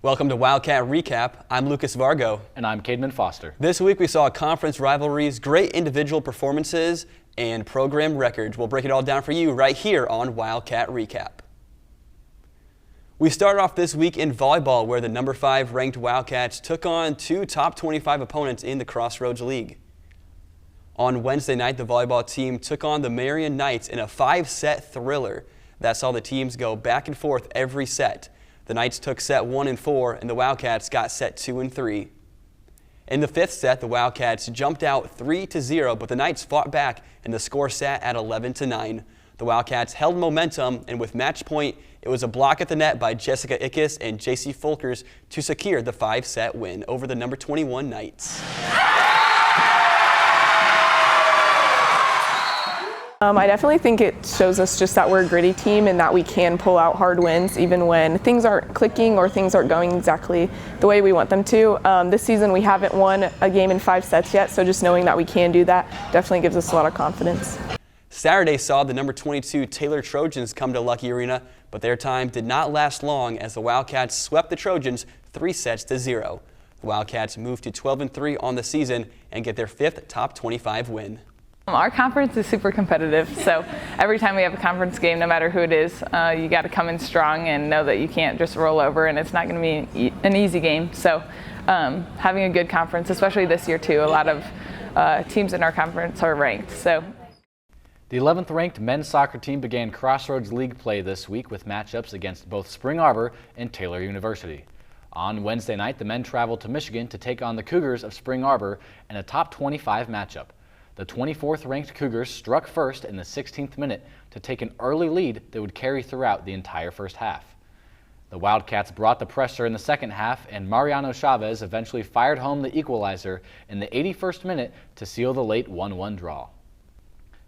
Welcome to Wildcat Recap. I'm Lucas Vargo. And I'm Cademan Foster. This week we saw conference rivalries, great individual performances, and program records. We'll break it all down for you right here on Wildcat Recap. We started off this week in volleyball, where the number 5 ranked Wildcats took on two top 25 opponents in the Crossroads League. On Wednesday night, the volleyball team took on the Marion Knights in a 5-set thriller that saw the teams go back and forth every set. The Knights took set 1 and 4, and the Wildcats got set 2 and 3. In the 5th set, the Wildcats jumped out 3-0, but the Knights fought back, and the score sat at 11-9. The Wildcats held momentum, and with match point, it was a block at the net by Jessica Ickes and J.C. Folkers to secure the 5-set win over the number 21 Knights. I definitely think it shows us just that we're a gritty team and that we can pull out hard wins even when things aren't clicking or things aren't going exactly the way we want them to. This season we haven't won a game in 5 sets yet, so just knowing that we can do that definitely gives us a lot of confidence. Saturday saw the number 22 Taylor Trojans come to Lucky Arena, but their time did not last long as the Wildcats swept the Trojans 3-0. The Wildcats moved to 12-3 on the season and get their 5th top 25 win. Our conference is super competitive, so every time we have a conference game, no matter who it is, you got to come in strong and know that you can't just roll over, and it's not going to be an easy game. So having a good conference, especially this year too, a lot of teams in our conference are ranked. So the 11th ranked men's soccer team began Crossroads League play this week with matchups against both Spring Arbor and Taylor University. On Wednesday night, the men traveled to Michigan to take on the Cougars of Spring Arbor in a top 25 matchup. The 24th ranked Cougars struck first in the 16th minute to take an early lead that would carry throughout the entire first half. The Wildcats brought the pressure in the second half, and Mariano Chavez eventually fired home the equalizer in the 81st minute to seal the late 1-1 draw.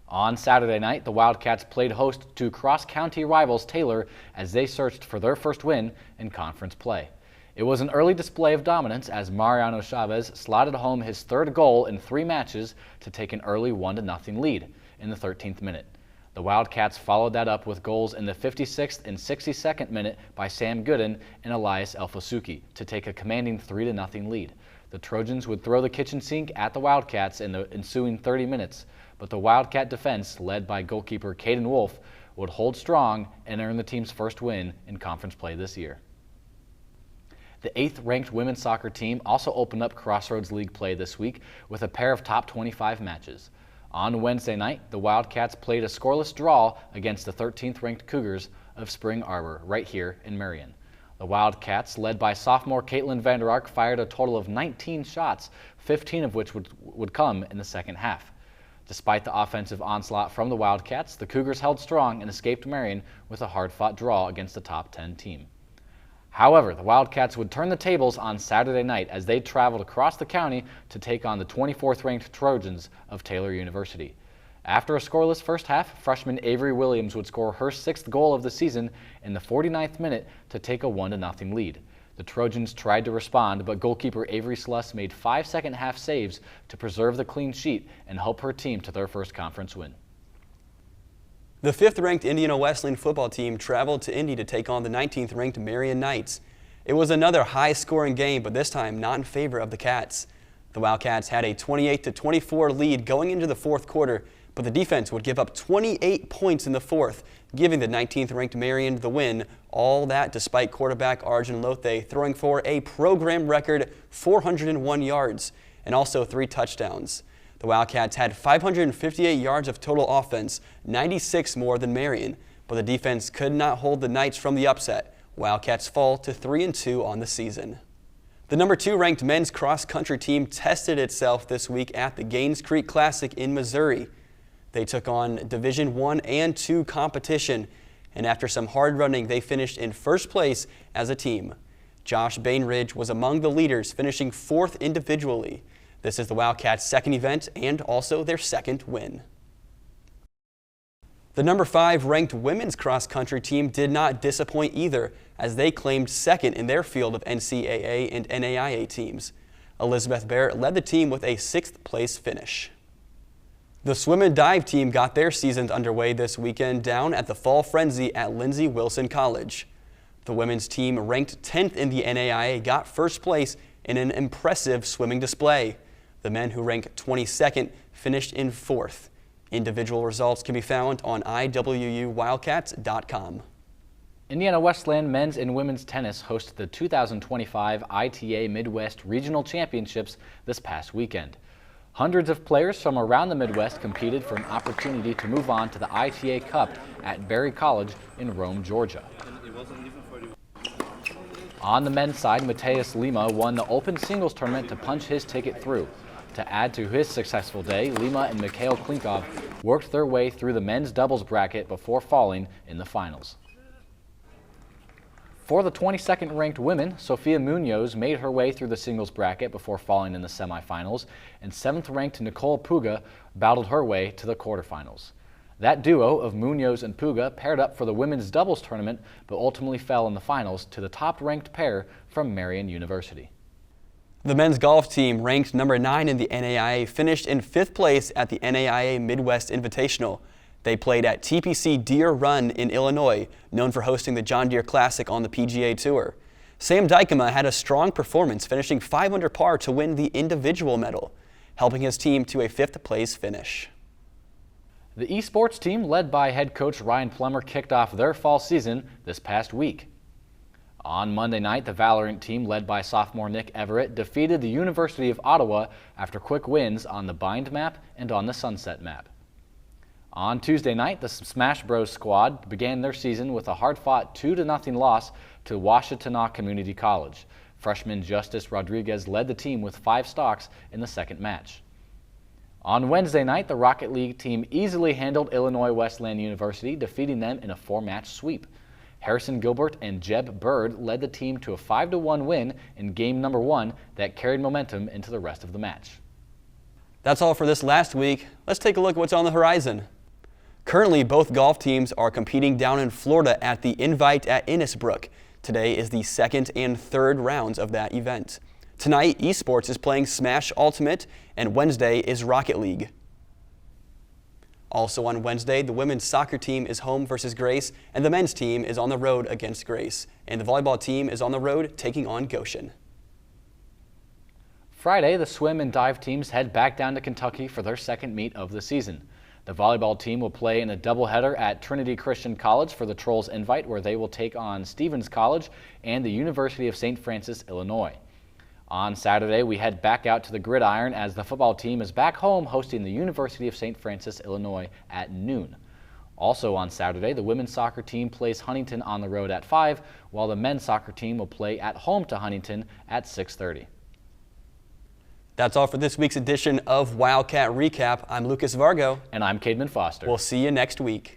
On Saturday night, the Wildcats played host to cross-county rivals Taylor as they searched for their first win in conference play. It was an early display of dominance as Mariano Chavez slotted home his 3rd goal in 3 matches to take an early 1-0 lead in the 13th minute. The Wildcats followed that up with goals in the 56th and 62nd minute by Sam Gooden and Elias Elfosuki to take a commanding 3-0 lead. The Trojans would throw the kitchen sink at the Wildcats in the ensuing 30 minutes, but the Wildcat defense, led by goalkeeper Caden Wolf, would hold strong and earn the team's first win in conference play this year. The 8th ranked women's soccer team also opened up Crossroads League play this week with a pair of top 25 matches. On Wednesday night, the Wildcats played a scoreless draw against the 13th ranked Cougars of Spring Arbor right here in Marion. The Wildcats, led by sophomore Caitlin Vander Ark, fired a total of 19 shots, 15 of which would come in the second half. Despite the offensive onslaught from the Wildcats, the Cougars held strong and escaped Marion with a hard-fought draw against the top 10 team. However, the Wildcats would turn the tables on Saturday night as they traveled across the county to take on the 24th ranked Trojans of Taylor University. After a scoreless first half, freshman Avery Williams would score her 6th goal of the season in the 49th minute to take a 1-0 lead. The Trojans tried to respond, but goalkeeper Avery Sluss made 5 second-half saves to preserve the clean sheet and help her team to their first conference win. The 5th ranked Indiana Wesleyan football team traveled to Indy to take on the 19th ranked Marion Knights. It was another high-scoring game, but this time not in favor of the Cats. The Wildcats had a 28-24 lead going into the 4th quarter, but the defense would give up 28 points in the 4th, giving the 19th ranked Marion the win. All that despite quarterback Arjun Lothe throwing for a program record 401 yards and also 3 touchdowns. The Wildcats had 558 yards of total offense, 96 more than Marion, but the defense could not hold the Knights from the upset. Wildcats fall to 3-2 on the season. The number 2 ranked men's cross-country team tested itself this week at the Gaines Creek Classic in Missouri. They took on Division I and II competition, and after some hard running, they finished in 1st place as a team. Josh Bainridge was among the leaders, finishing 4th individually. This is the Wildcats' 2nd event and also their 2nd win. The number 5 ranked women's cross-country team did not disappoint either, as they claimed 2nd in their field of NCAA and NAIA teams. Elizabeth Barrett led the team with a 6th place finish. The swim and dive team got their seasons underway this weekend down at the Fall Frenzy at Lindsey Wilson College. The women's team, ranked 10th in the NAIA, got first place in an impressive swimming display. The men, who ranked 22nd, finished in 4th. Individual results can be found on iwuwildcats.com. Indiana Wesleyan men's and women's tennis hosted the 2025 ITA Midwest Regional Championships this past weekend. Hundreds of players from around the Midwest competed for an opportunity to move on to the ITA Cup at Berry College in Rome, Georgia. On the men's side, Mateus Lima won the open singles tournament to punch his ticket through. To add to his successful day, Lima and Mikhail Klinkov worked their way through the men's doubles bracket before falling in the finals. For the 22nd ranked women, Sofia Munoz made her way through the singles bracket before falling in the semifinals, and 7th ranked Nicole Puga battled her way to the quarterfinals. That duo of Munoz and Puga paired up for the women's doubles tournament, but ultimately fell in the finals to the top-ranked pair from Marian University. The men's golf team, ranked number 9 in the NAIA, finished in 5th place at the NAIA Midwest Invitational. They played at TPC Deer Run in Illinois, known for hosting the John Deere Classic on the PGA Tour. Sam Dykema had a strong performance, finishing 5 under par to win the individual medal, helping his team to a 5th place finish. The esports team, led by head coach Ryan Plummer, kicked off their fall season this past week. On Monday night, the Valorant team, led by sophomore Nick Everett, defeated the University of Ottawa after quick wins on the Bind map and on the Sunset map. On Tuesday night, the Smash Bros squad began their season with a hard-fought 2-0 loss to Washtenaw Community College. Freshman Justice Rodriguez led the team with 5 stocks in the second match. On Wednesday night, the Rocket League team easily handled Illinois Wesleyan University, defeating them in a 4-match sweep. Harrison Gilbert and Jeb Bird led the team to a 5-1 win in game number 1 that carried momentum into the rest of the match. That's all for this last week. Let's take a look at what's on the horizon. Currently, both golf teams are competing down in Florida at the Invite at Innisbrook. Today is the 2nd and 3rd rounds of that event. Tonight, esports is playing Smash Ultimate, and Wednesday is Rocket League. Also on Wednesday, the women's soccer team is home versus Grace, and the men's team is on the road against Grace. And the volleyball team is on the road taking on Goshen. Friday, the swim and dive teams head back down to Kentucky for their second meet of the season. The volleyball team will play in a doubleheader at Trinity Christian College for the Trolls Invite, where they will take on Stevens College and the University of St. Francis, Illinois. On Saturday, we head back out to the Gridiron as the football team is back home hosting the University of St. Francis, Illinois at noon. Also on Saturday, the women's soccer team plays Huntington on the road at 5, while the men's soccer team will play at home to Huntington at 6:30. That's all for this week's edition of Wildcat Recap. I'm Lucas Vargo. And I'm Cademan Foster. We'll see you next week.